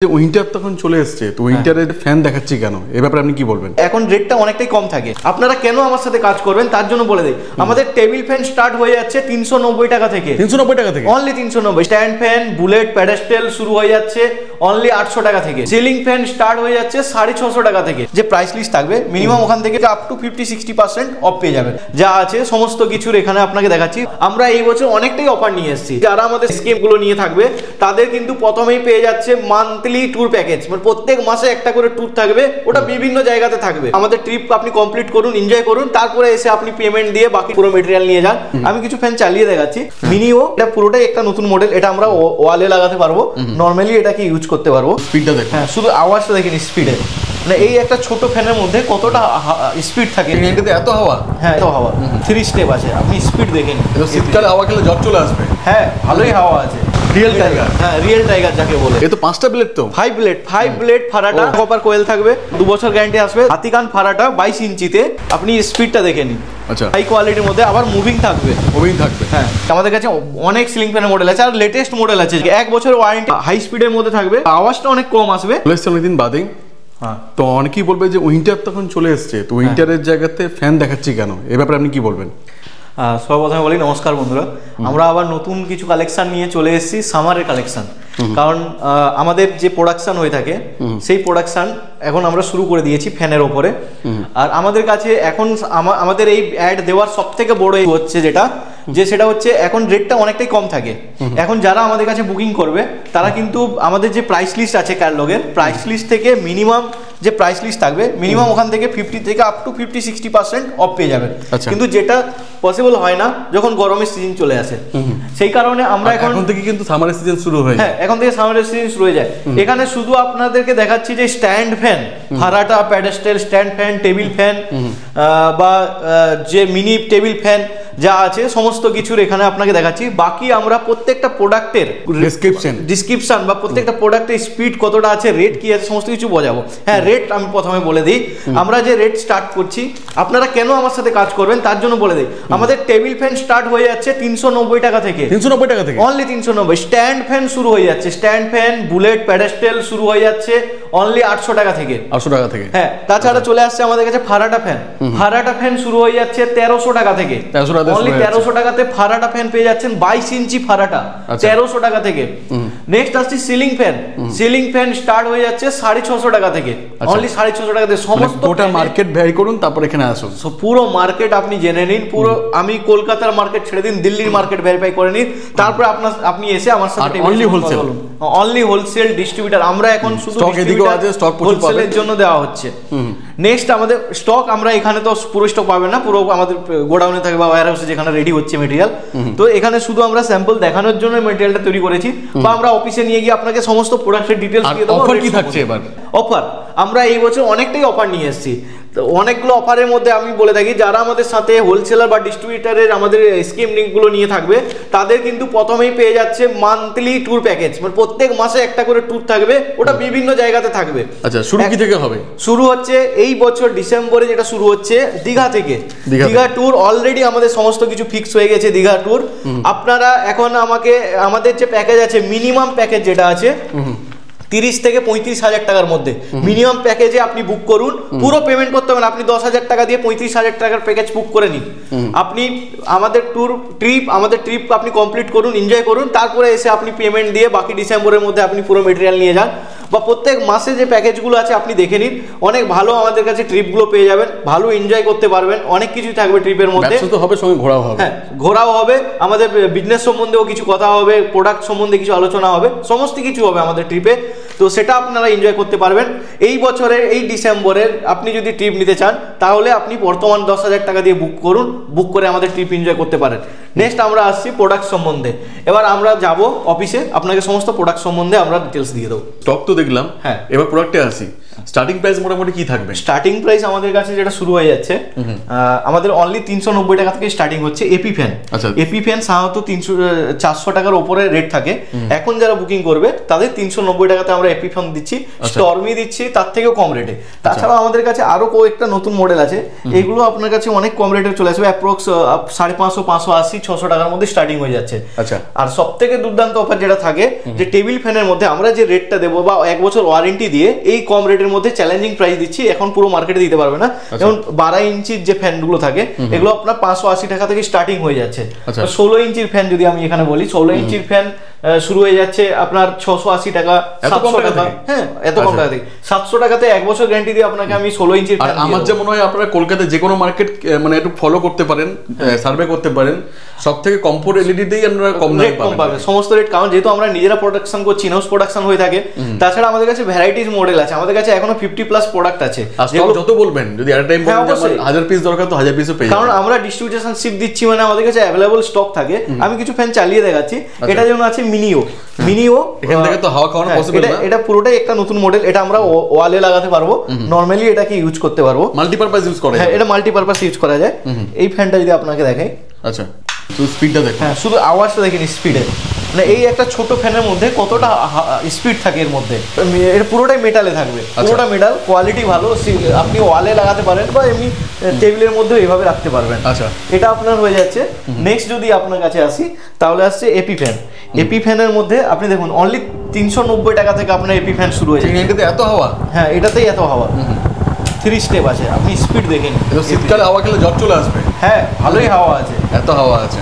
Winter তখন চলে এসেছে, তো উইন্টারের ফ্যান দেখাচ্ছি কেন, এই ব্যাপারে আপনি কি বলবেন? এখন রেটটা অনেকটাই কম থাকে, আপনারা কেন আমার সাথে কাজ করবেন তার জন্য বলে দেই। আমাদের টেবিল ফ্যান স্টার্ট হয়ে যাচ্ছে 390 টাকা থেকে। 390 টাকা থেকে only 390। Stand fan, bullet, pedestal শুরু হয়ে যাচ্ছে অনলি 800 টাকা থেকে। সিলিং ফ্যান স্টার্ট হয়ে যাচ্ছে 650 টাকা থেকে। যে প্রাইস লিস্ট থাকবে মিনিমাম ওখান থেকে আপ টু 50-60% অফ পেয়ে যাবেন। যা আছে সমস্ত কিছুর এখানে আপনাকে দেখাচ্ছি। আমরা এই বছর অনেকটাই অফার নিয়ে এসেছি। যারা আমাদের স্কিমগুলো নিয়ে থাকবে তাদের কিন্তু প্রথমেই পেয়ে যাচ্ছে মান্থলি ট্যুর প্যাকেজ, মানে প্রত্যেক মাসে একটা করে ট্যুর থাকবে, ওটা বিভিন্ন জায়গাতে থাকবে। আমাদের ট্রিপ আপনি কমপ্লিট করুন, এনজয় করুন, তারপরে এসে আপনি পেমেন্ট দিয়ে বাকি পুরো মেটেরিয়াল নিয়ে যান। আমি কিছু ফ্যান চালিয়ে দেখাচ্ছি। মিনিও এটা পুরোটাই একটা নতুন মডেল, এটা আমরা ওয়ালে লাগাতে পারবো, নরমালি এটাকে ইউজ করতে পারবো। স্পিডটা দেখুন, হ্যাঁ শুধু আওয়াজটা দেখেন স্পিডে, মানে এই একটা ছোট ফ্যানের মধ্যে কতটা স্পিড থাকে। এত হাওয়া, হ্যাঁ এত হাওয়া, 3 স্টেপ আছে, আপনি স্পিড দেখেন। শীতকালে হাওয়া খেলে জ্বর চলে আসবে। হ্যাঁ ভালোই হাওয়া আছে। রিয়েল টাইগার, হ্যাঁ রিয়েল টাইগার যাকে বলে। এ তো 5টা ব্লেড, তো 5 ব্লেড ফারাটা কপার কোয়েল থাকবে, 2 বছর গ্যারান্টি আসবে। হাতিকান ফারাটা 22 ইঞ্চিতে, আপনি স্পিডটা দেখে নিন। আচ্ছা, হাই কোয়ালিটির মধ্যে, আবার মুভিং থাকবে। হ্যাঁ আমাদের কাছে অনেক সিলিং ফ্যানের মডেল আছে, আর লেটেস্ট মডেল আছে 1 বছর ওয়ারেন্টি, হাই স্পিডের মধ্যে থাকবে, আওয়াজটা অনেক কম আসবে। অনেকদিন বাদে। হ্যাঁ তো অনেকেই বলবে যে উইন্টার তখন চলে এসেছে, তো উইন্টারের জায়গাতে ফ্যান দেখাচ্ছি কেন, এই ব্যাপারে আপনি কি বলবেন? সর্বপ্রথমে বলি নমস্কার বন্ধুরা, আমরা আবার নতুন কিছু কালেকশন নিয়ে চলে এসেছি, সামারের কালেকশন। কারণ আমাদের যে প্রোডাকশন হয়ে থাকে সেই প্রোডাকশন এখন আমরা শুরু করে দিয়েছি ফ্যানের ওপরে। আর আমাদের কাছে এখন আমাদের এই অ্যাড দেওয়ার সব থেকে বড় হচ্ছে সেটা হচ্ছে এখন রেটটা অনেকটাই কম থাকে। এখন যারা আমাদের কাছে বুকিং করবে তারা কিন্তু আমাদের যে প্রাইস লিস্ট আছে ক্যাটালগের, প্রাইস লিস্ট থেকে মিনিমাম যে প্রাইস লিস্ট থাকবে মিনিমাম ওখান থেকে 50 থেকে আপ টু 50-60% অফ পেয়ে যাবেন। কিন্তু যেটা পসিবল হয় না যখন গরমের সিজন চলে আসে, সেই কারণে আমরা এখন থেকে কিন্তু সামারের সিজন শুরু হয়ে যায়। হ্যাঁ এখন থেকে সামারের সিজন শুরু হয়ে যায়। এখানে শুধু আপনাদেরকে দেখাচ্ছি যে স্ট্যান্ড ফ্যান, ফারাটা, pedestal, stand fan, table fan বা যে মিনি টেবিল ফ্যান যা আছে সমস্ত কিছুর এখানে আপনাকে দেখাচ্ছি। বাকি আমরা প্রত্যেকটা প্রোডাক্টের ডিসক্রিপশন বা প্রত্যেকটা প্রোডাক্টের স্পিড কতটা আছে, রেট কি আছে, সমস্ত কিছু বোঝাবো। হ্যাঁ রেট আমি প্রথমে বলে দিই, আমরা যে রেট স্টার্ট করছি আপনারা কেন আমার সাথে কাজ করবেন তার জন্য বলে দিই। আমাদের টেবিল ফ্যান স্টার্ট হয়ে যাচ্ছে 390 টাকা থেকে। 390 টাকা থেকে অনলি 390। স্ট্যান্ড ফ্যান শুরু হয়ে যাচ্ছে, স্ট্যান্ড ফ্যান, বুলেট, প্যাডেস্টেল শুরু হয়ে যাচ্ছে অনলি 800 টাকা থেকে। 800 টাকা থেকে হ্যাঁ তাছাড়া চলে আসছে আমাদের কাছে ফারাটা ফ্যান। ফারাটা ফ্যান শুরু হয়ে যাচ্ছে 1300 টাকা থেকে। অনলি 1300 টাকাতে ফারাটা ফ্যান পেয়ে যাচ্ছেন, 22 ইঞ্চি ফারাটা 1300 টাকা থেকে। নেক্সট আসছে ceiling fan. Ceiling fan start হয়ে যাচ্ছে 650 টাকা থেকে। অনলি 650 টাকাতে সমস্ত টোটাল মার্কেট ভ্যারি করুন, তারপর এখানে আসুন। পুরো মার্কেট আপনি জেনে নিন, পুরো আমি কলকাতার মার্কেট ছেড়ে দিন, দিল্লির মার্কেট ভেরিফাই করে নিন, তারপর আপনি এসে আমার সাথে অনলি হোলসেল ডিস্ট্রিবিউটর। আমরা এখন শুধু হোলসেলের জন্য দেওয়া হচ্ছে। নেক্সট আমাদের স্টক, আমরা এখানে তো পুরো স্টক পাবেন না, পুরো আমাদের গোডাউনে থাকে বা ওয়্যারহাউসে যেখানে রেডি হচ্ছে মেটেরিয়াল। তো এখানে শুধু আমরা স্যাম্পল দেখানোর জন্য মেটেরিয়ালটা তৈরি করেছি, বা আমরা অফিসে নিয়ে গিয়ে আপনাকে সমস্ত প্রোডাক্টের ডিটেইলস দিয়ে দেবো। অফার কি থাকছে এবার? অফার আমরা এই বছর অনেকটাই অফার নিয়ে এসেছি। তো অনেকগুলো অফারের মধ্যে আমি বলে থাকি, যারা আমাদের সাথে হোলসেলার বা ডিস্ট্রিবিউটারের আমাদের স্কিম লিঙ্কগুলো নিয়ে থাকবে তাদের কিন্তু প্রথমেই পেয়ে যাচ্ছে মান্থলি ট্যুর প্যাকেজ, মানে প্রত্যেক মাসে একটা করে ট্যুর থাকবে, ওটা বিভিন্ন জায়গাতে থাকবে। আচ্ছা শুরু কি থেকে হবে? শুরু হচ্ছে এই বছর ডিসেম্বরে, যেটা শুরু হচ্ছে দীঘা থেকে। দীঘা ট্যুর অলরেডি আমাদের সমস্ত কিছু ফিক্স হয়ে গেছে। দীঘা ট্যুর আপনারা এখন আমাদের যে প্যাকেজ আছে, মিনিমাম প্যাকেজ যেটা আছে 30 থেকে 35 হাজার টাকার মধ্যে মিনিমাম প্যাকেজে আপনি বুক করুন। পুরো পেমেন্ট করতে হবে না, আপনি 10,000 টাকা দিয়ে 35,000 টাকার প্যাকেজ বুক করে নিন। আপনি আমাদের ট্রিপ আপনি কমপ্লিট করুন, এনজয় করুন, তারপরে এসে আপনি পেমেন্ট দিয়ে বাকি ডিসেম্বরের মধ্যে আপনি পুরো মেটেরিয়াল নিয়ে যান। বা প্রত্যেক মাসে যে প্যাকেজগুলো আছে আপনি দেখে নিন, অনেক ভালো আমাদের কাছে ট্রিপগুলো পেয়ে যাবেন, ভালো এনজয় করতে পারবেন, অনেক কিছুই থাকবে ট্রিপের মধ্যে। হবে সঙ্গে ঘোরাও হবে। হ্যাঁ ঘোরাও হবে, আমাদের বিজনেস সম্বন্ধেও কিছু কথা হবে, প্রোডাক্ট সম্বন্ধে কিছু আলোচনা হবে, সমস্ত কিছু হবে আমাদের ট্রিপে। তো সেটা আপনারা এনজয় করতে পারবেন। এই বছরের এই ডিসেম্বরের আপনি যদি ট্রিপ নিতে চান তাহলে আপনি বর্তমান 10,000 টাকা দিয়ে বুক করুন, বুক করে আমাদের ট্রিপ এনজয় করতে পারেন। নেক্সট আমরা আসছি প্রোডাক্ট সম্বন্ধে। এবার আমরা যাব অফিসে, আপনাকে সমস্ত প্রোডাক্ট সম্বন্ধে আমরা ডিটেলস দিয়ে দেবো। স্টক তো দেখলাম, হ্যাঁ এবার প্রোডাক্টে আসি। স্টার্টিং প্রাইস মোটামুটি কি থাকবে? স্টার্টিং প্রাইস আমাদের কাছে যেটা শুরু হয়ে যাচ্ছে, আমাদের অনলি 390 টাকা থেকে স্টার্টিং হচ্ছে এপি ফ্যান। এপি ফ্যান সাধারণত 400 টাকার উপরে রেট থাকে। এখন যারা বুকিং করবে তাদের 390 টাকাতে আমরা এপি ফ্যান দিচ্ছি, স্টর্মি দিচ্ছি তার থেকেও কম রেটে। তাছাড়াও আমাদের কাছে আরো কয়েকটা নতুন মডেল আছে, এগুলো আপনার কাছে অনেক কম রেটে চলে আসবে, অ্যাপ্রক্স 550, 580, 600 টাকার মধ্যে স্টার্টিং হয়ে যাচ্ছে। আর সব থেকে দুর্দান্ত অফার যেটা থাকে, যে টেবিল ফ্যানের মধ্যে আমরা যে রেটটা দেবো বা 1 বছর ওয়ারেন্টি দিয়ে এই কম রেটের মধ্যে চ্যালেঞ্জিং প্রাইস দিচ্ছি, এখন পুরো মার্কেটে দিতে পারবে না। যেমন 12 ইঞ্চির যে ফ্যানগুলো থাকে এগুলো আপনার 580 টাকা থেকে স্টার্টিং হয়ে যাচ্ছে। 16 ইঞ্চির ফ্যান যদি আমি এখানে বলি, 16 ইঞ্চির ফ্যান শুরু হয়ে যাচ্ছে আপনার 680 টাকা, 700 টাকা। হ্যাঁ, এত কম টাকা থেকে 700 টাকাতে 1 বছর গ্যারান্টি দিয়ে আপনাকে আমি 16 ইঞ্চির ফ্যান। আমার যে মনে হয় আপনারা কলকাতায় যে কোনো মার্কেট মানে একটু ফলো করতে পারেন, সার্ভে করতে পারেন, সবথেকে কমফোর্ট এলইডি দেই আপনারা কম দামে পাবেন সমস্ত রেট। কারণ যেহেতু আমরা নিজেরা প্রোডাকশন করছি, ইনহাউস প্রোডাকশন হয়ে থাকে। তাছাড়া আমাদের কাছে ভ্যারাইটিস মডেল আছে, আমাদের কাছে এখনো 50+ প্রোডাক্ট আছে। যত বলবেন, যদি এট টাইম বলেন যে আমার 1000 পিস দরকার তো 1000 পিসও পেয়ে যাবেন। কারণ আমরা ডিস্ট্রিবিউশনশিপ দিচ্ছি, মানে আমাদের কাছে अवेलेबल স্টক থাকে। আমি কিছু ফ্যান চালিয়ে দেখাচ্ছি। এটা যেমন আছে মিনিও। এখান থেকে তো হাওয়া খাওয়ানো পসিবল না। এটা পুরোটাই একটা নতুন মডেল, এটা আমরা ওয়ালে লাগাতে পারবো, নরমালি এটাকে ইউজ করতে পারবো, মাল্টিপারপাস ইউজ করা যায়। হ্যাঁ, এটা মাল্টিপারপাস ইউজ করা যায়। এই ফ্যানটা যদি আপনাকে দেখাই, আচ্ছা তো স্পিডটা দেখুন। হ্যাঁ, শুধু আওয়াজটা দেখেন স্পিডে, মানে এই একটা ছোট ফ্যানের মধ্যে কতটা স্পিড থাকে এর মধ্যে। এটা পুরোটাই মেটালে থাকবে, পুরোটা মেটাল, কোয়ালিটি ভালো। আপনি ওয়ালে লাগাতে পারেন বা এমনি টেবিলের মধ্যে এইভাবে রাখতে পারবেন। আচ্ছা, এটা আপনার হয়ে যাচ্ছে। নেক্সট যদি আপনার কাছে আসি, তাহলে আসছে এপি ফ্যান। এপি ফ্যানের মধ্যে আপনি দেখুন অনলি 390 টাকা থেকে আপনার এপি ফ্যান শুরু হয়ে যায়। এটাতে এত হাওয়া? হ্যাঁ, এটাতেই এত হাওয়া। 3 স্টেপ আছে, আপনি স্পিড দেখেন। শীতকালে হাওয়া খেলে জ্বর চলে আসবে। হ্যাঁ, ভালোই হাওয়া আছে, এত হাওয়া আছে।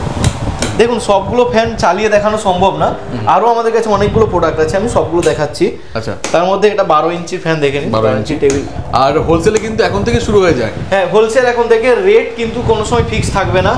দেখুন সবগুলো ফ্যান চালিয়ে দেখানো সম্ভব না, আরো আমাদের কাছে অনেকগুলো প্রোডাক্ট আছে, আমি সবগুলো দেখাচ্ছি। আচ্ছা, তার মধ্যে এটা 12 ইঞ্চির ফ্যান দেখে নিন, 12 ইঞ্চি টেবিল। আর হোলসেলে কিন্তু এখন থেকে শুরু হয়ে যায়। হ্যাঁ, হোলসেল এখন থেকে। রেট কিন্তু কোনো সময় ফিক্স থাকবে না।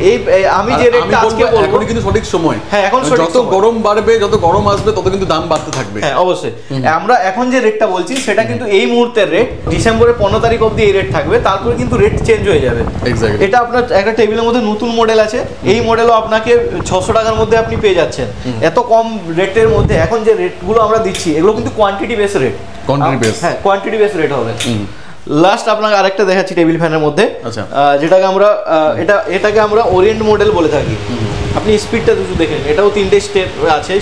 এই আমি যে রেটটা আজকে বলবো, এখন কিন্তু সঠিক সময়। হ্যাঁ, এখন যত গরম বাড়বে, যত গরম আসবে, তত কিন্তু দাম বাড়তে থাকবে। হ্যাঁ, অবশ্যই। আমরা এখন যে রেটটা বলছি সেটা কিন্তু এই মুহূর্তের রেট, ডিসেম্বরের 15 তারিখ অবধি এই রেট থাকবে, তারপরে কিন্তু রেট চেঞ্জ হয়ে যাবে। এক্স্যাক্টলি। এটা আপনার একটা টেবিলের মধ্যে নতুন মডেল আছে, এই মডেলও আপনাকে 600 টাকার মধ্যে আপনি পেয়ে যাচ্ছেন। এত কম রেটের মধ্যে এখন যে রেটগুলো আমরা দিচ্ছি, এগুলো কিন্তু quantity base rate. Quantity base? হ্যাঁ, কোয়ান্টিটি বেস রেট হবে। লাস্ট আপনাকে আরেকটা দেখাচ্ছি টেবিল ফ্যানের মধ্যে, আচ্ছা, যেটাকে আমরা এটাকে আমরা ওরিয়েন্ট মডেল বলে থাকি। আপনি স্পিডটা দুটো দেখেন, এটাও 3টে স্টেপ আছে,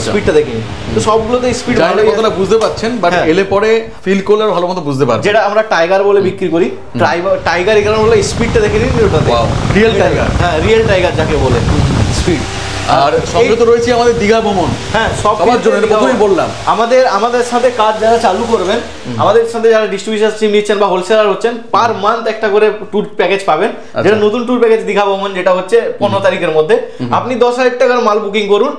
স্পিডটা দেখেন। তো সবগুলোতে স্পিড ভালো, কতটা বুঝতে পাচ্ছেন, বাট এলে পরে ফিল করলে ভালো মতো বুঝতে পারবেন। যেটা আমরা টাইগার বলে বিক্রি করি, টাইগার এখানে বলে স্পিডটা দেখে নিন, ওটাতে রিয়েল টাইগার। হ্যাঁ, রিয়েল টাইগার যাকে বলে স্পিড। আর সঙ্গে তো রয়েছে আমাদের দীঘা ভ্রমণ। হ্যাঁ, সবার জন্য প্রথমেই বললাম, আমাদের সাথে কাজ যারা চালু করবেন, আমাদের সাথে যারা ডিস্ট্রিবিউশন নিচ্ছেন বা হোলসেলার হচ্ছেন, পার মান্থ একটা করে ট্যুর প্যাকেজ পাবেন। যেটা নতুন ট্যুর প্যাকেজ দীঘা ভ্রমণ, যেটা হচ্ছে 15 তারিখের মধ্যে। আপনি 10,000 টাকার মাল বুকিং করুন,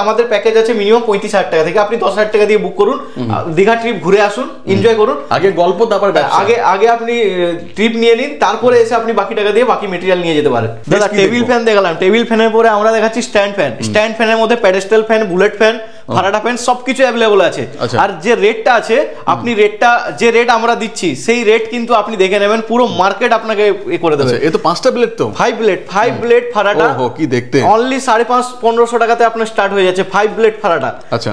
আমাদের প্যাকেজ আছে মিনিমাম 35,000 টাকা থেকে। আপনি 10,000 টাকা দিয়ে বুক করুন, দীঘা ট্রিপ ঘুরে আসুন, এনজয় করুন। আগে গল্প, তারপর আগে আপনি ট্রিপ নিয়ে নিন, তারপরে এসে আপনি বাকি টাকা দিয়ে বাকি মেটেরিয়াল নিয়ে যেতে পারেন। দাদা, টেবিল ফ্যান দেখালাম, টেবিল ফ্যানের পরে আমরা দেখাচ্ছি স্ট্যান্ড ফ্যান। স্ট্যান্ড ফ্যানের মধ্যে pedestal fan, bullet fan, ফারাডা fan সবকিছু অ্যাভেলেবল আছে। আর যে রেটটা আছে, আপনি যে রেট আমরা দিচ্ছি, সেই রেট কিন্তু আপনি দেখে নেবেন, পুরো মার্কেট আপনাকে করে দেবে। এই তো 5টা ব্লেড, তো 5 ব্লেড ফারাডা। ওহো, কি দেখতে! অনলি 550-1500 টাকাতে আপনার স্টার্ট হয়ে যাচ্ছে 5 ব্লেড ফারাডা।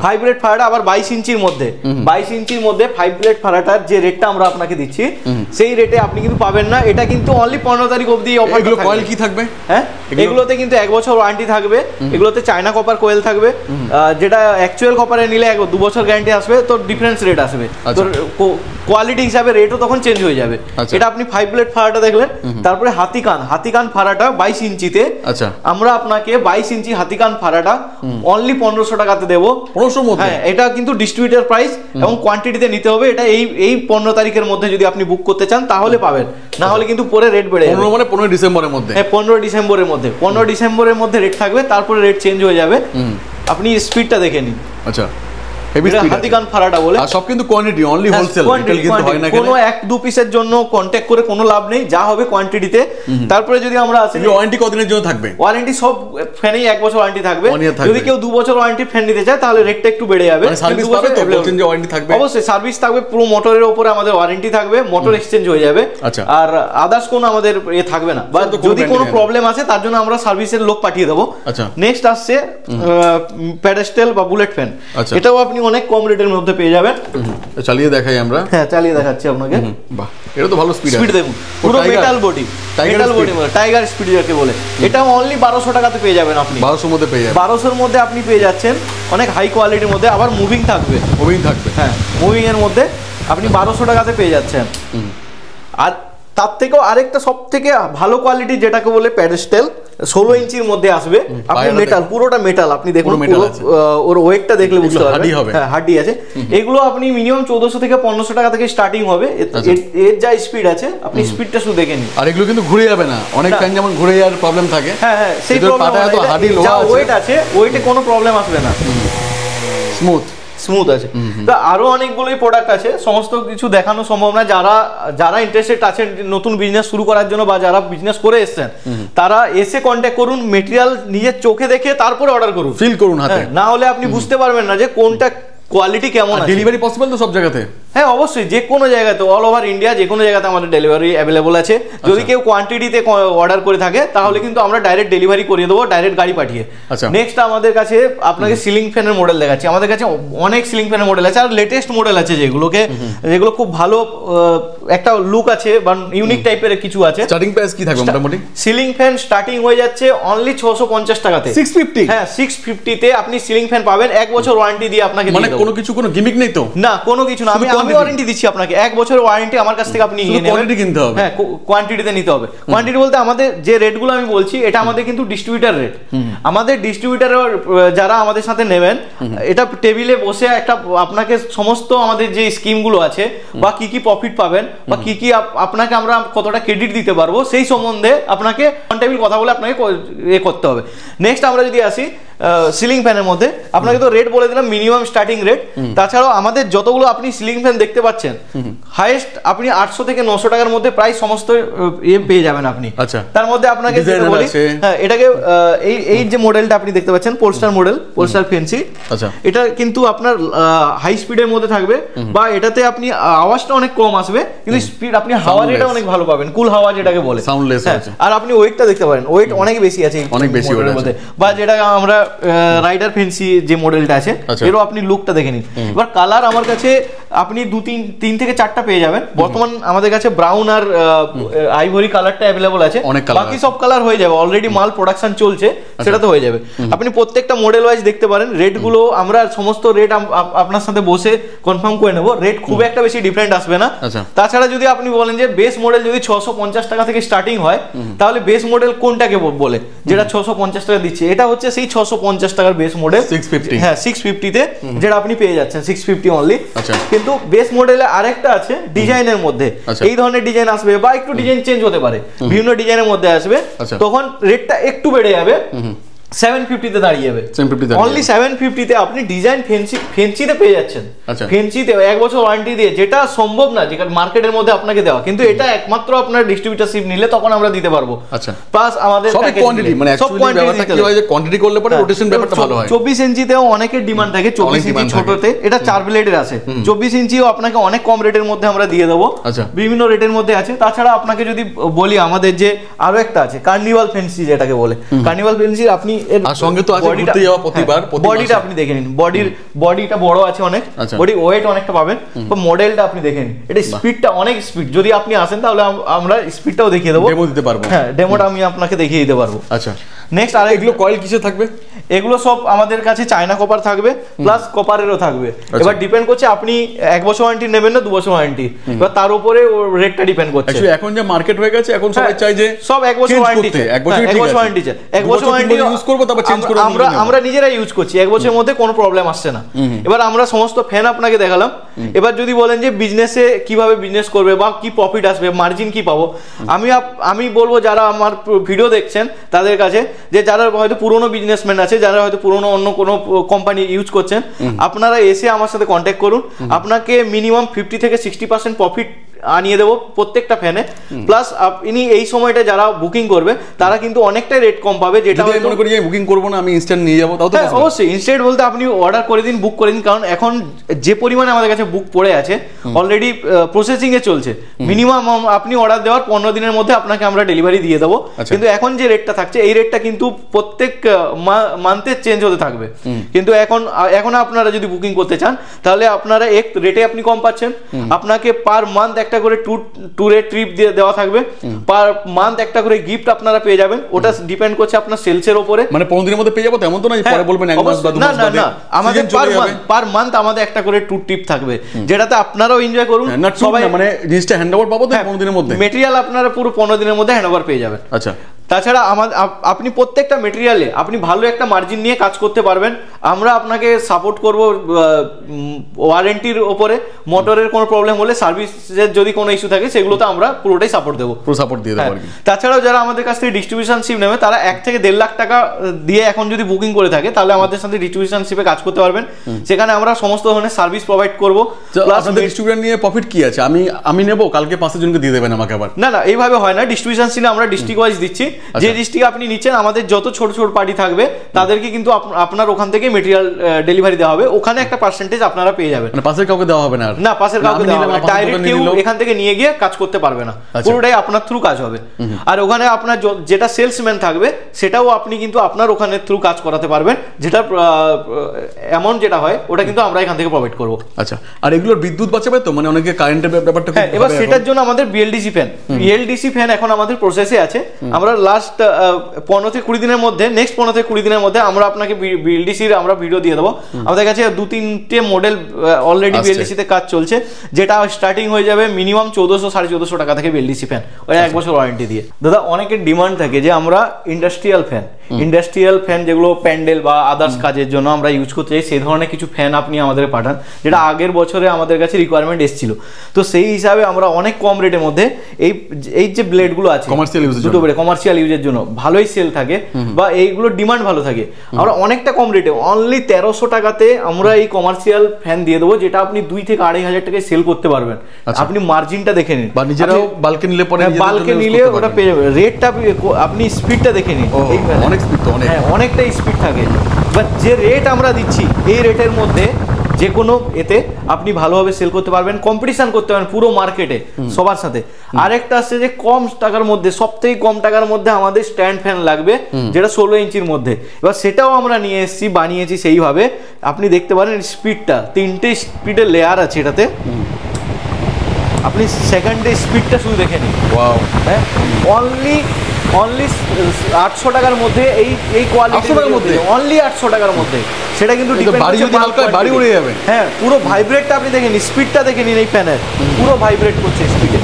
5 ব্লেড ফারাডা আবার 22 ইঞ্চির মধ্যে। 22 ইঞ্চির মধ্যে 5 ব্লেড ফারাডার যে রেটটা আমরা আপনাকে দিচ্ছি, সেই রেটে আপনি কিন্তু পাবেন না। এটা কিন্তু অনলি 15 তারিখ অবধি অফার। এগুলো কয়েল কি থাকবে? হ্যাঁ, এগুলোতে কিন্তু 1 বছর ওয়ারেন্টি থাকবে। এগুলোতে চায়না কপার কোয়েল থাকবে, যেটা অ্যাকচুয়াল কপারে নিলে 2 বছর গ্যারান্টি আসবে। তো ডিফারেন্স রেট আসবে, তো কোয়ালিটি হিসাবে রেটও তখন চেঞ্জ হয়ে যাবে। এটা আপনি 5 ব্লেড ফারাটা দেখলেন। তারপরে হাতিকান ফারাটা 22 ইঞ্চিতে। আচ্ছা, আমরা আপনাকে 22 ইঞ্চি হাতিকান ফারাটা অনলি 1500 টাকাতে দেবো। 1500 মধ্যে? হ্যাঁ, এটা কিন্তু ডিস্ট্রিবিউটর প্রাইস এবং কোয়ান্টিটিতে নিতে হবে। এটা এই 15 তারিখের মধ্যে যদি আপনি বুক করতে চান তাহলে পাবেন, না হলে কিন্তু পরে রেট বেড়ে যাবে। 15 মানে 15 ডিসেম্বরের মধ্যে? হ্যাঁ, 15 ডিসেম্বরের মধ্যে। 15 ডিসেম্বরের মধ্যে রেট থাকবে, তারপরে রেট চেঞ্জ হয়ে যাবে। আপনি স্পিডটা দেখে নিন। আচ্ছা, হাতিকান ফারাটা বলে। আর সব কিন্তু কোয়ান্টিটি, অনলি হোলসেল, রিটেল কিন্তু হয় না। কোনো 1-2 পিসের জন্য কন্টাক্ট করে কোনো লাভ নেই, যা হবে কোয়ান্টিটিতে। তারপরে যদি আমরা আসি, ওয়ারেন্টি কতদিনের জন্য থাকবে? ওয়ারেন্টি সব ফ্যানেই 1 বছর ওয়ারেন্টি থাকবে। যদি কেউ 2 বছর ওয়ারেন্টি ফ্যান নিতে চায় তাহলে রেটটা একটু বেড়ে যাবে। সার্ভিস পাবে তো? বলছেন যে ওয়ারেন্টি থাকবে? অবশ্যই সার্ভিস থাকবে, পুরো মোটরের উপরে আমাদের ওয়ারেন্টি থাকবে, মোটর এক্সচেঞ্জ হয়ে যাবে। আচ্ছা, আর আদার্স কোনো আমাদের থাকবে না। বা যদি কোনো প্রবলেম আছে তার জন্য আমরা সার্ভিসের লোক পাঠিয়ে দেবো। আচ্ছা, নেক্সট আসছে প্যাডেস্টাল বা বুলেট ফ্যান। এটাও আপনি অনেক কম রেটের মধ্যে পেয়ে যাবেন। চালিয়ে দেখাই আমরা। হ্যাঁ চালিয়ে দেখাচ্ছি আপনাকে। বাহ, এটা তো ভালো স্পিড দেখুন, পুরো মেটাল বডি, মেটাল বডি মানে টাইগার স্পিড যাকে বলে। এটা অনলি 1200 টাকাতে পেয়ে যাবেন আপনি। 1200 মধ্যে পেয়ে যাবেন। 1200 এর মধ্যে আপনি পেয়ে যাচ্ছেন, অনেক হাই কোয়ালিটির মধ্যে, আবার মুভিং থাকবে। হ্যাঁ, মুভিং এর মধ্যে আপনি 1200 টাকাতে পেয়ে যাচ্ছেন। আর তার থেকেও আরেকটা সব থেকে ভালো কোয়ালিটি যেটাকে বলে প্যাডেস্টেল, 16 ইঞ্চির মধ্যে আসবে। আপনি মেটাল, পুরোটা মেটাল, আপনি দেখুন ওর ওয়েটটা দেখলে বুঝতে পারবেন। হ্যাঁ, হার্ডি আছে। এগুলো আপনি মিনিমাম 1400 থেকে 1500 টাকা থেকে স্টার্টিং হবে। এর যা স্পিড আছে আপনি স্পিডটা শুধু দেখে নিন। আর এগুলো কিন্তু ঘুরে যাবে না, অনেক ফ্যান যেমন ঘুরে যাওয়ার প্রবলেম থাকে। হ্যাঁ হ্যাঁ, সেই প্রবলেম যা ওয়েট আছে ওয়েটে কোনো প্রবলেম আসবে না, স্মুথ আছে। তো আরো অনেকগুলোই প্রোডাক্ট আছে, সমস্ত কিছু দেখানো সম্ভব না। যারা ইন্টারেস্টেড আছেন নতুন বিজনেস শুরু করার জন্য বা যারা বিজনেস করে এসেছেন, তারা এসে কন্ট্যাক্ট করুন, মেটেরিয়াল নিজের চোখে দেখে তারপরে অর্ডার করুন, ফিল করুন হাতে। না হলে আপনি বুঝতে পারবেন না যে কোনটা কোয়ালিটি কেমন আছে। ডেলিভারি পসিবল তো সব জায়গাতে? হ্যাঁ অবশ্যই, যে কোনো জায়গাতে, অল ওভার ইন্ডিয়া যে কোনো জায়গাতে আমাদের ডেলিভারি অ্যাভেলেবল আছে। যদি কেউ কোয়ান্টিটিতে অর্ডার করে থাকে তাহলে কিন্তু আমরা ডাইরেক্ট ডেলিভারি করিয়ে দেবো, ডাইরেক্ট গাড়ি পাঠিয়ে। নেক্সট আমাদের কাছে আপনাকে সিলিং ফ্যানের মডেল দেখাচ্ছি। আমাদের কাছে অনেক সিলিং ফ্যানের মডেল আছে, আর লেটেস্ট মডেল আছে যেগুলো খুব ভালো একটা লুক আছে বা ইউনিক টাইপের কিছু আছে। স্টার্টিং প্রাইস কি থাকবে মোটামুটি? সিলিং ফ্যান স্টার্টিং হয়ে যাচ্ছে অনলি 650 টাকাতে। 650? হ্যাঁ, 650 তে আপনি সিলিং ফ্যান পাবেন, 1 বছর ওয়ারেন্টি দিয়ে আপনাকে। মানে কোনো গিমিক নেই তো? না, কোনো কিছু না, আমি ওয়ারেন্টি দিচ্ছি আপনাকে, 1 বছরের ওয়ারেন্টি আমার কাছ থেকে আপনি নিয়ে নেবেন। কোয়ান্টিটি কিনতে হবে? হ্যাঁ, কোয়ান্টিটিতে নিতে হবে। কোয়ান্টিটি বলতে আমাদের যে রেটগুলো আমি বলছি, এটা আমাদের কিন্তু ডিস্ট্রিবিউটার রেট। আমাদের ডিস্ট্রিবিউটার যারা আমাদের সাথে নেবেন, এটা টেবিলে বসে একটা আপনাকে সমস্ত আমাদের যে স্কিমগুলো আছে বা কি কি প্রফিট পাবেন বা কি কি আপনাকে আমরা কতটা ক্রেডিট দিতে পারবো, সেই সম্বন্ধে আপনাকে অন টেবিল কথা বলে আপনাকে করতে হবে। নেক্সট আমরা যদি আসি সিলিং ফ্যানের মধ্যে, আপনাকে তো রেট বলে দিলাম, মিনিমাম স্টার্টিং রেট। তাছাড়াও আমাদের যতগুলো আপনি সিলিং ফ্যান দেখতে পাচ্ছেন, হাইয়েস্ট আপনি 800 থেকে 900 টাকার মধ্যে প্রায় সমস্ত পেয়ে যাবেন আপনি। তার মধ্যে আপনাকে বলি, হ্যাঁ, এটাকে এই যে মডেলটা আপনি দেখতে পাচ্ছেন, পোলস্টার মডেল, পোলস্টার ফেন্সি। এটা কিন্তু আপনার হাই স্পিডের মধ্যে থাকবে, বা এটাতে আপনি আওয়াজটা অনেক কম আসবে, কিন্তু স্পিড আপনি হাওয়া রেটটা অনেক ভালো পাবেন, কুল হাওয়া যেটাকে বলে, সাউন্ডলেস আছে। আর আপনি ওয়েটটা দেখতে পারেন, ওয়েট অনেক বেশি আছে, অনেক বেশি ওয়েটের মধ্যে। বা যেটা আমরা রাইডার ফেন্সি যে মডেলটা আছে, এরও আপনি লুকটা দেখে নিন। এবার কালার আমার কাছে আপনি 3 থেকে 4টা পেয়ে যাবেন। বর্তমান আমাদের কাছে ব্রাউন আর আইভরি কালারটা অ্যাভেলেবল আছে, বাকি সব কালার হয়ে যাবে, অলরেডি মাল প্রোডাকশন চলছে, সেটা তো হয়ে যাবে। আপনি প্রত্যেকটা মডেল ওয়াইজ দেখতে পারেন। রেটগুলো আমরা সমস্ত রেট আপনার সাথে বসে কনফার্ম করে নেব, রেট খুব একটা বেশি ডিফারেন্ট আসবে না। তাছাড়া যদি আপনি বলেন যে বেস মডেল যদি 650 টাকা থেকে স্টার্টিং হয়, তাহলে বেস মডেল কোনটাকে বলে যেটা 650 টাকা দিচ্ছে, এটা হচ্ছে সেই 650 টাকার বেস মডেল। 650? হ্যাঁ, 650 তে যেটা আপনি পেয়ে যাচ্ছেন, 650 অনলি। কিন্তু বেস মডেলে আরেকটা আছে ডিজাইনের মধ্যে, এই ধরনের ডিজাইন আসবে বা একটু ডিজাইন চেঞ্জ হতে পারে, বিভিন্ন ডিজাইনের মধ্যে আসবে, তখন রেটটা একটু বেড়ে যাবে, 750 তে দাঁড়িয়ে যাবে। অনলি 750 তে আপনি ডিজাইন ফেন্সিতে পেয়ে যাচ্ছেন। ফেন্সিতে 1 বছর ওয়ারেন্টি দিয়ে, যেটা সম্ভব না যেটা মার্কেটের মধ্যে আপনাকে দেওয়া, কিন্তু এটা একমাত্র আপনার ডিস্ট্রিবিউটরশিপ নিলে তখন আমরা দিতে পারবো। প্লাস আমাদের সব কোয়ান্টিটি, মানে সব কোয়ান্টিটি কি হয় যে কোয়ান্টিটি করলে পরে রোটেশন ব্যাপারটা ভালো হয়। 24 ইঞ্চিতেও অনেকের ডিমান্ড থাকে, 24 ইঞ্চি ছোটতে, এটা 4 ব্লেডের আছে। 24 ইঞ্চিও আপনাকে অনেক কম রেটের মধ্যে আমরা দিয়ে দেবো, বিভিন্ন রেটের মধ্যে আছে। তাছাড়া আপনাকে যদি বলি, আমাদের যে আরো একটা আছে কার্নিভাল ফেন্সি যেটাকে বলে, কার্নিভাল ফেন্সি আপনি আর সঙ্গে তো আছে ঘুরতে যাওয়া প্রতিবার, বডিটা আপনি দেখে নিন, বডিটা বড় আছে অনেক, বডি ওয়েট অনেকটা পাবেন। তো মডেলটা আপনি দেখে নিন, এটা স্পিডটা অনেক স্পিড, যদি আপনি আসেন তাহলে আমরা স্পিডটাও দেখিয়ে দেবো, ডেমো দিতে পারবো। হ্যাঁ, ডেমোটা আমি আপনাকে দেখিয়ে দিতে পারবো। আচ্ছা, নেক্সট আর এগুলো কয়েল কিসে থাকবে? এগুলো সব আমাদের কাছে চায়না কপার থাকবে, প্লাস কপারেরও থাকবে। এবার ডিপেন্ড করছে আপনি 1 বছর ওয়ারেন্টি নেবেন না 2 বছর ওয়ারেন্টি, এবার তার উপরে রেটটা ডিপেন্ড করছে। এখন যে মার্কেট হয়ে গেছে, এখন সবাই চাই যে সব 1 বছর ওয়ারেন্টি, 1 বছর ওয়ারেন্টি চাই, 1 বছর ওয়ারেন্টি ইউজ করব, তারপর চেঞ্জ করব। আমরা নিজেরাই ইউজ করছি, 1 বছরের মধ্যে কোনো প্রবলেম আসছে না। এবার আমরা সমস্ত ফ্যান আপনাকে দেখালাম। এবার যদি বলেন যে বিজনেসে কিভাবে বিজনেস করবে বা কি প্রফিট আসবে, মার্জিন কি পাবো, আমি বলবো যারা আমার ভিডিও দেখছেন তাদের কাছে, যে যারা হয়তো পুরনো বিজনেসম্যান আছে, যারা হয়তো পুরনো অন্য কোনো কোম্পানি ইউজ করছেন, আপনারা এসে আমার সাথে কন্ট্যাক্ট করুন। আপনাকে মিনিমাম 50 থেকে 60% প্রফিট আনিয়ে দেবো প্রত্যেকটা ফ্যানে। প্লাস আপনি এই সময়টা যারা বুকিং করবে তারা কিন্তু অনেকটাই রেট কম পাবে, যেটা আমি মনে করি বুকিং করবো না, আমি ইনস্ট্যান্ট নিয়ে যাবো, তাও তো অবশ্যই ইনস্ট্যান্ট বলতে আপনি অর্ডার করে দিন, বুক করে দিন, কারণ এখন যে পরিমাণে আমাদের কাছে বুক পড়ে আছে অলরেডি প্রসেসিং এ চলছে, মিনিমাম আপনি অর্ডার দেওয়ার 15 দিনের মধ্যে আপনাকে আমরা ডেলিভারি দিয়ে দেবো। কিন্তু এখন যে রেটটা থাকছে এই রেটটা কিন্তু প্রত্যেক মান্থে চেঞ্জ হতে থাকবে, কিন্তু এখন আপনারা যদি বুকিং করতে চান তাহলে আপনারা এক রেটে আপনি কম পাচ্ছেন, আপনাকে পার মান্থ একটা করে ট্যুরে ট্রিপ দিয়ে দেওয়া থাকবে, পার মান্থ একটা করে গিফট আপনারা পেয়ে যাবেন, ওটা ডিপেন্ড করছে আপনার সেলসের উপরে। মানে 15 দিনের মধ্যে পেয়ে যাবো তেমন তো না, পরে বলবেন এক মাস বা 2 মাস বাদে। না, আমাদের পার মান্থ আমাদের একটা করে ট্যুর ট্রিপ থাকবে, যেটাতে আপনারাও এনজয় করুন, সবাই মানে জিনিসটা হ্যান্ডওভার পাবো তো 15 দিনের মধ্যে, মেটেরিয়াল আপনারা পুরো 15 দিনের মধ্যে হ্যান্ডওভার পেয়ে যাবেন। আচ্ছা, তাছাড়া আপনি প্রত্যেকটা মেটেরিয়ালে আপনি ভালো একটা মার্জিন নিয়ে কাজ করতে পারবেন, আমরা আপনাকে সাপোর্ট করব ওয়ারেন্টির ওপরে, মোটরের কোনো প্রবলেম হলে সার্ভিসের যদি কোনো ইস্যু থাকে সেগুলোতে আমরা পুরোটাই সাপোর্ট দেবো, পুরো সাপোর্ট দিয়ে দেবো। তাছাড়াও যারা আমাদের কাছ থেকে ডিস্ট্রিবিউশনশিপ নেবে তারা 1 থেকে 1.5 লাখ টাকা দিয়ে এখন যদি বুকিং করে থাকে তাহলে আমাদের সাথে ডিস্ট্রিবিউশনশিপে কাজ করতে পারবেন, সেখানে আমরা সমস্ত ধরনের সার্ভিস প্রোভাইড করবো। প্লাস ডিস্ট্রিবিউটর নিয়ে প্রফিট কি আছে, আমি নেবো কালকে 5 জনকে দিয়ে দেবেন আমাকে আবার? না, এইভাবে হয় না, ডিস্ট্রিবিউশনশিপে আমরা ডিস্ট্রিক্ট ওয়াইজ দিচ্ছি, যে ডিস্ট্রিক্ট আপনি নিচ্ছেন আমাদের যত ছোট ছোট পার্টি থাকবে তাদেরকে কিন্তু আপনার ওখান থেকে মেটেরিয়াল ডেলিভারি দেওয়া হবে, ওখানে একটা পার্সেন্টেজ আপনারা পেয়ে যাবেন। মানে পাশের কাউকে দেওয়া হবে না? না, পাশের কাউকে দেওয়া হবে না, ডাইরেক্ট কেউ এখান থেকে নিয়ে গিয়ে কাজ করতে পারবে না, পুরোটাই আপনার থ্রু কাজ হবে। আর ওখানে আপনার যেটা সেলসম্যান থাকবে সেটাও আপনি কিন্তু আপনার ওখানে থ্রু কাজ করাতে পারবেন, যেটা অ্যামাউন্ট যেটা হয় ওটা কিন্তু আমরা এখান থেকে প্রোভাইড করব। আচ্ছা, আর এগুলোর বিদ্যুৎ বাঁচাবে তো, মানে অনেকে কারেন্টের ব্যাপারটা? হ্যাঁ, এবার সেটার জন্য আমাদের বিএলডিসি ফ্যান এখন আমাদের প্রসেসে আছে, আমরা লাস্ট 15 থেকে 20 দিনের মধ্যে, নেক্সট 15 থেকে 20 দিনের মধ্যে আমরা আপনাকে বিএলডিসির আমরা ভিডিও দিয়ে দেবো। আমাদের কাছে 2-3টে মডেল অলরেডি বিএলডিসিতে কাজ চলছে, যেটা স্টার্টিং হয়ে যাবে মিনিমাম 1400-1450 টাকা থেকে বিএলডিসি ফ্যান, ওই 1 বছর ওয়ারেন্টি দিয়ে। দাদা অনেকের ডিমান্ড থাকে যে আমরা ইন্ডাস্ট্রিয়াল ফ্যান যেগুলো প্যান্ডেল বা আদার্স কাজের জন্য আমরা ইউজ করতে চাই, সেই ধরনের কিছু ফ্যান আপনি আমাদের পাঠান, যেটা আগের বছরে আমাদের কাছে রিকোয়ারমেন্ট এসেছিল, তো সেই হিসাবে আমরা অনেক কম রেটের মধ্যে এই যে ব্লেডগুলো আছে কমার্শিয়াল ইউজের জন্য ভালোই সেল থাকে বা এইগুলোর ডিমান্ড ভালো থাকে, আমরা অনেকটা কম রেটে অনলি 1300 টাকাতে আমরা এই কমার্শিয়াল ফ্যান দিয়ে দেবো, যেটা আপনি 2 থেকে 2500 টাকায় সেল করতে পারবেন। আপনি মার্জিনটা দেখে নিন, বা নিজেরাও বাল্কে নিলে পরে বাল্কে নিলে ওটা পেয়ে যাবেন, রেটটা আপনি স্পিডটা দেখে নিন, অনেক স্পিড তো, অনেকটাই স্পিড থাকে, বাট যে রেট আমরা দিচ্ছি এই রেটের মধ্যে যে কোনো এতে আপনি ভালোভাবে সেল করতে পারবেন, কম্পিটিশন করতে পারবেন পুরো মার্কেটে সবার সাথে। আরেকটা আসছে যে কম টাকার মধ্যে, সবথেকে কম টাকার মধ্যে আমাদের স্ট্যান্ড ফ্যান লাগবে, যেটা 16 ইঞ্চির মধ্যে, এবার সেটাও আমরা নিয়ে এসেছি, বানিয়েছি সেইভাবে। আপনি দেখতে পারেন স্পিডটা 3টে স্পিডের লেয়ার আছে এটাতে, আপনি সেকেন্ডে স্পিডটা শুধু দেখে নিন। ওয়াও, হ্যাঁ, অনলি 800 টাকার মধ্যে এই কোয়ালিটির মধ্যে, অনলি 800 টাকার মধ্যে, সেটা কিন্তু বাড়ি উড়ে যাবে। হ্যাঁ, পুরো ভাইব্রেটটা আপনি দেখে নিন, স্পিডটা দেখে নিন, এই ফ্যানের পুরো ভাইব্রেট করছে স্পিডে।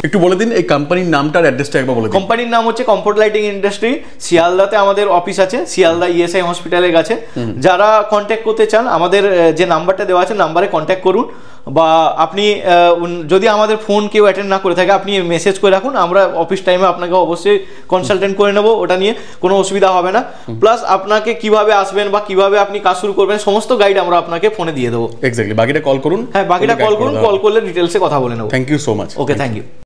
একটু বলে দিন এই কোম্পানির নামটা আর অ্যাড্রেসটা একবার বলে দিন। কোম্পানির নাম হচ্ছে কমফোর্ট লাইটিং ইন্ডাস্ট্রি, শিয়ালদাতে আমাদের অফিস আছে, শিয়ালদা ইএসআই হসপিটালের কাছে। যারা কন্ট্যাক্ট করতে চান আমাদের যে নাম্বারটা দেওয়া আছে নাম্বারে কন্ট্যাক্ট করুন, বা আপনি যদি আমাদের ফোন কেউ অ্যাটেন্ড না করে থাকে আপনি মেসেজ করে রাখুন, আমরা অফিস টাইমে আপনাকে অবশ্যই কনসালটেন্ট করে নেবো, ওটা নিয়ে কোনো অসুবিধা হবে না। প্লাস আপনাকে কিভাবে আসবেন বা কিভাবে আপনি কাজ শুরু করবেন সমস্ত গাইড আমরা আপনাকে ফোনে দিয়ে দেবো। এক্স্যাক্টলি, বাকিটা কল করুন। হ্যাঁ, বাকিটা কল করুন, কল করলে ডিটেলসে কথা বলে নেবো। Thank you so much. Okay, thank you.